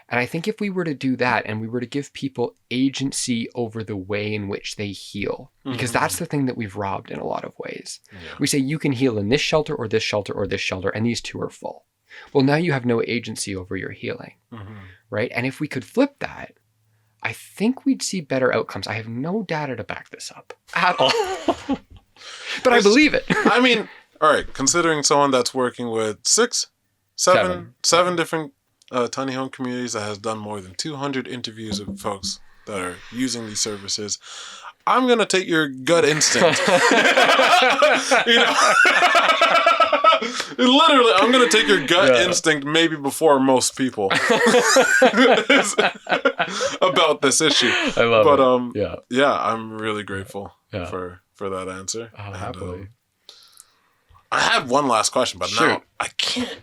And I think if we were to do that and we were to give people agency over the way in which they heal, because that's the thing that we've robbed in a lot of ways. Yeah. We say you can heal in this shelter or this shelter or this shelter, and these two are full. Well, now you have no agency over your healing, right? And if we could flip that, I think we'd see better outcomes. I have no data to back this up at all, but I believe it. I mean, all right, considering someone that's working with seven different tiny home communities that has done more than 200 interviews with folks that are using these services, I'm going to take your gut instinct. You know? Literally, I'm going to take your gut instinct maybe before most people about this issue. I love it. Yeah, I'm really grateful for that answer. Oh, happily. I have one last question, but now I can't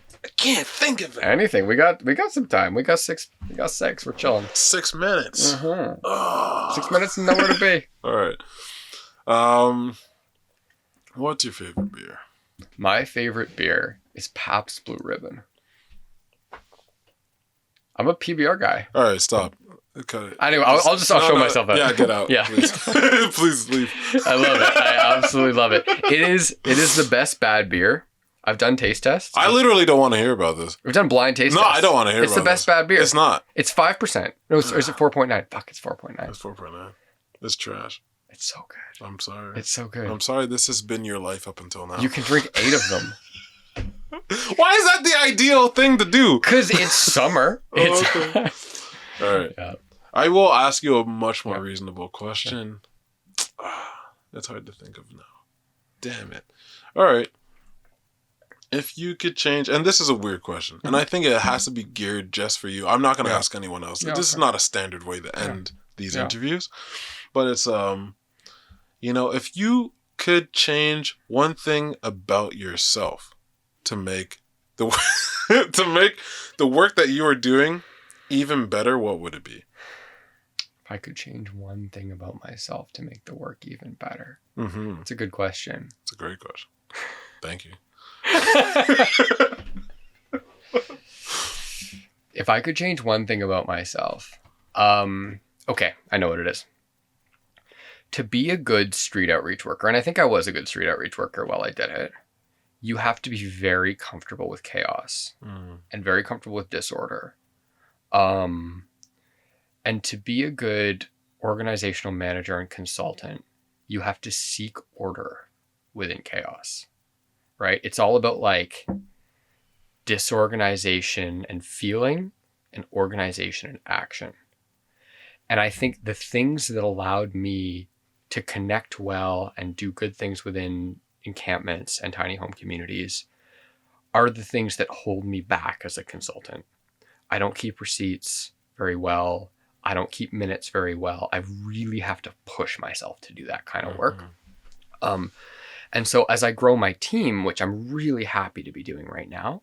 think of it. Anything. We got some time. We got six. We're chilling. 6 minutes. Oh. 6 minutes and nowhere to be. All right. What's your favorite beer? My favorite beer is Pabst Blue Ribbon. I'm a PBR guy. All right, stop. Cut it. Anyway, I'll show myself out. Yeah, get out. Yeah, please. Please leave. I love it. I absolutely love it. It is the best bad beer. I've done taste tests. I literally don't want to hear about this. We've done blind taste tests. No, I don't want to hear about this. It's the best bad beer. It's not. It's 5%. No, or is it 4.9? Fuck, it's 4.9. It's 4.9. It's trash. It's so good. I'm sorry. It's so good. I'm sorry this has been your life up until now. You can drink 8 of them. Why is that the ideal thing to do? Because it's summer. Okay. All right. Yeah. I will ask you a much more reasonable question. It's hard to think of now. Damn it. All right. If you could change, and this is a weird question, and I think it has to be geared just for you. I'm not going to ask anyone else. Yeah, this is not a standard way to end these interviews, but it's if you could change one thing about yourself to make the work that you are doing even better, what would it be? If I could change one thing about myself to make the work even better. Mm-hmm. It's a good question. It's a great question. Thank you. If I could change one thing about myself, okay, I know what it is. To be a good street outreach worker, and I think I was a good street outreach worker while I did it, you have to be very comfortable with chaos and very comfortable with disorder. And to be a good organizational manager and consultant, you have to seek order within chaos, right? It's all about like disorganization and feeling and organization and action. And I think the things that allowed me to connect well and do good things within encampments and tiny home communities are the things that hold me back as a consultant. I don't keep receipts very well. I don't keep minutes very well. I really have to push myself to do that kind of work. And so as I grow my team, which I'm really happy to be doing right now,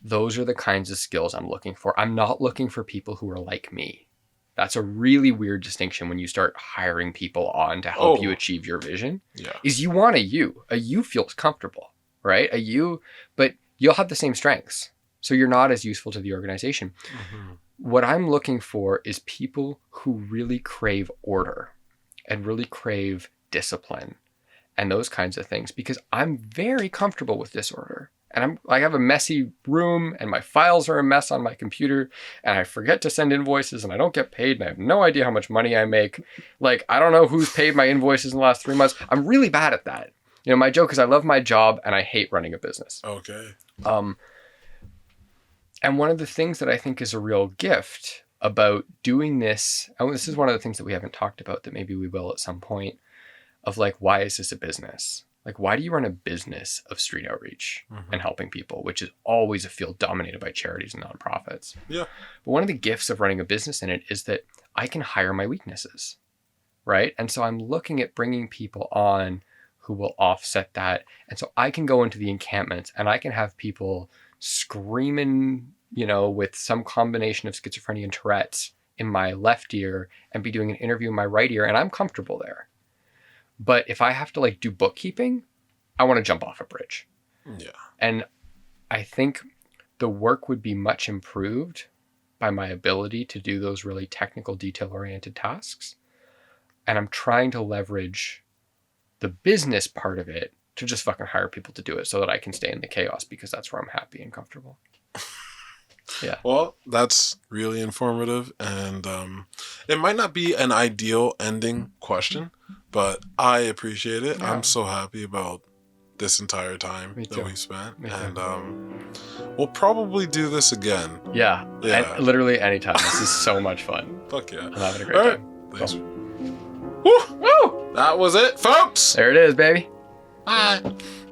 those are the kinds of skills I'm looking for. I'm not looking for people who are like me. That's a really weird distinction when you start hiring people on to help you achieve your vision. Yeah. Is you want a you. A you feels comfortable, right? A you, but you'll have the same strengths. So you're not as useful to the organization. Mm-hmm. What I'm looking for is people who really crave order and really crave discipline and those kinds of things, because I'm very comfortable with disorder. And I have a messy room and my files are a mess on my computer and I forget to send invoices and I don't get paid and I have no idea how much money I make. Like, I don't know who's paid my invoices in the last 3 months. I'm really bad at that. You know, my joke is I love my job and I hate running a business. Okay. And one of the things that I think is a real gift about doing this, and this is one of the things that we haven't talked about that maybe we will at some point, of like, why is this a business? Like, why do you run a business of street outreach and helping people, which is always a field dominated by charities and nonprofits? Yeah. But one of the gifts of running a business in it is that I can hire my weaknesses, right? And so I'm looking at bringing people on who will offset that. And so I can go into the encampments and I can have people screaming, you know, with some combination of schizophrenia and Tourette's in my left ear and be doing an interview in my right ear, and I'm comfortable there. But if I have to like do bookkeeping, I want to jump off a bridge. Yeah. And I think the work would be much improved by my ability to do those really technical, detail-oriented tasks. And I'm trying to leverage the business part of it to just fucking hire people to do it so that I can stay in the chaos, because that's where I'm happy and comfortable. Yeah. Well, that's really informative. And it might not be an ideal ending question, but I appreciate it. Yeah. I'm so happy about this entire time that we spent. And we'll probably do this again. Yeah. And literally anytime. This is so much fun. Fuck yeah. I'm having a great time. Thanks. Cool. Woo! That was it, folks. There it is, baby. Bye.